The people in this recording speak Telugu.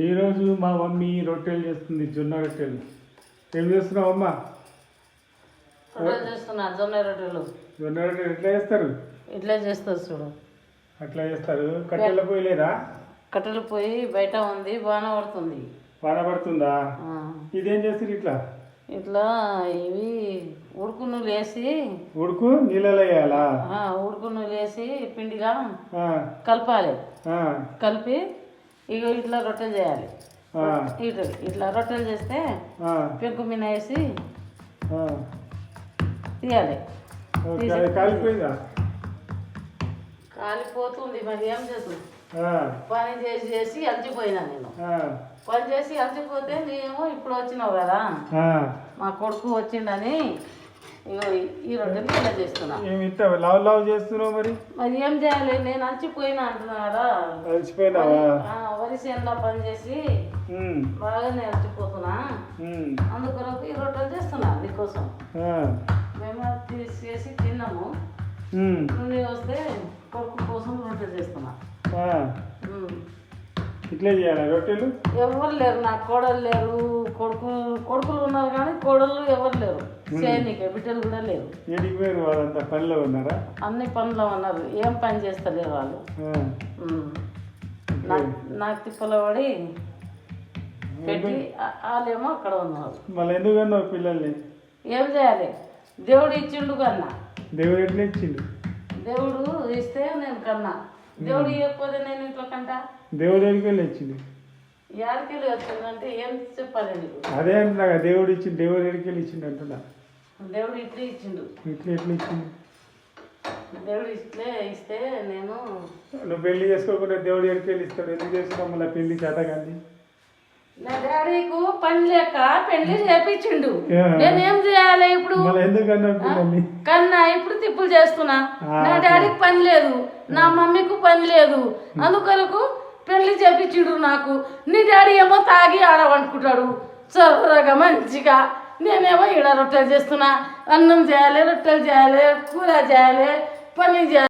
ఈరోజు మా మమ్మీ రొట్టెలు చేస్తుంది, జొన్న రొట్టెలు. ఏం చేస్తున్నావు అమ్మా? చేస్తున్నా జొన్న రొట్టెలు. జొన్న రొట్టెలు ఎట్లా చేస్తారు? ఇట్లా చేస్తారు చూడు. అట్లా చేస్తారు. కట్టెల పొయ్యి లేదా? కట్టెల పొయ్యి బయట ఉంది, బాణ పడుతుంది. బాణ పడుతుందా? ఇదేం చేస్తారు ఇట్లా? ఇట్లా ఇవి ఉడుకు నూనెలు వేసి ఉడుకు నీళ్ళలో వేయాలా? ఉడుకు నూనెలు వేసి పిండిగా కలపాలి. కలిపి ఇక ఇట్లా రొట్టెలు చేయాలి. ఇట్లా రొట్టెలు చేస్తే పెంకు మీద వేసి తీయాలి. కాలిపోతుంది, మరి ఏం చేస్తుంది? పని చేసి చేసి అలసిపోయినా నేను. పని చేసి అలసిపోతే నేనేమో ఇప్పుడు వచ్చినావు కదా, మా కొడుకు వచ్చిండని ఈ రొట్టెలు ఇలా చేస్తున్నా. లావు చేస్తున్నావు మరి ఏం చేయాలి? నేను అలసిపోయినా అంటున్నా కదా. వరి చేనులో పని చేసి బాగా నేను అలసిపోతున్నా, అందుకొరకు ఈ రొట్టెలు చేస్తున్నా నీకోసం. మేము తీసేసి తిన్నాము, నుండి వస్తే కొడుకు కోసం రొట్టెలు చేస్తున్నా. ఇట్లా చేయాలి రొట్టెలు. ఎవరు లేరు, నాకు కోడలు లేరు, కొడుకులు ఉన్నారు కానీ కోడలు ఎవరు లేరు. చేయనీకే బిడ్డలు కూడా లేరు. ఎడిపోయారు వాళ్ళంతా పనిలో ఉన్నారా? అన్ని పనిలో ఉన్నారు, ఏం పని చేస్తలేరు వాళ్ళు. నాకు తిప్పలో పడి పెట్టి వాళ్ళేమో అక్కడ ఉన్నారు. మళ్ళీ ఎందుకు అన్నావు పిల్లల్ని? ఏం చేయాలి? దేవుడు ఇచ్చిండు కన్నా. దేవుడు ఎట్లా ఇచ్చిండు? దేవుడు ఇస్తే నేను కన్నా, దేవుడు ఇవ్వకపోతే నేను ఇట్లా కంటా. దేవుడు ఎడికెళ్ళి ఇచ్చిండు? ఎడికెళ్ళి వచ్చిందంటే ఏం చెప్పాలి నీకు? అదే అంటున్నా, దేవుడు ఇచ్చిండు. దేవుడు ఎడికెళ్ళి ఇచ్చిండు అంటున్నా. దేవుడు ఇట్లా ఇచ్చిండు. ఎట్లా ఇచ్చిండు? దేవుడు ఇస్తే నేను. నువ్వు పెళ్లి చేసుకోకుండా దేవుడు ఎడికెళ్ళి ఇస్తాడు? ఎందుకు చేస్తున్నావు మళ్ళీ పెళ్లి చేత? కానీ నా డాడీకు పని లేక పెళ్లి చేపించిండు. నేనేం చేయాలి ఇప్పుడు? కన్నా ఇప్పుడు తిప్పులు చేస్తున్నా. నా డాడీకి పని లేదు, నా మమ్మీకు పని లేదు, అందుకొరకు పెళ్లి చేపించిండు నాకు. నీ డాడీ ఏమో తాగి ఆడవనుకుంటాడు చల్లగా మంచిగా, నేనేమో ఈడ రొట్టెలు చేస్తున్నా. అన్నం చేయాలి, రొట్టెలు చేయాలి, కూర చేయాలి, పని చేయాలి.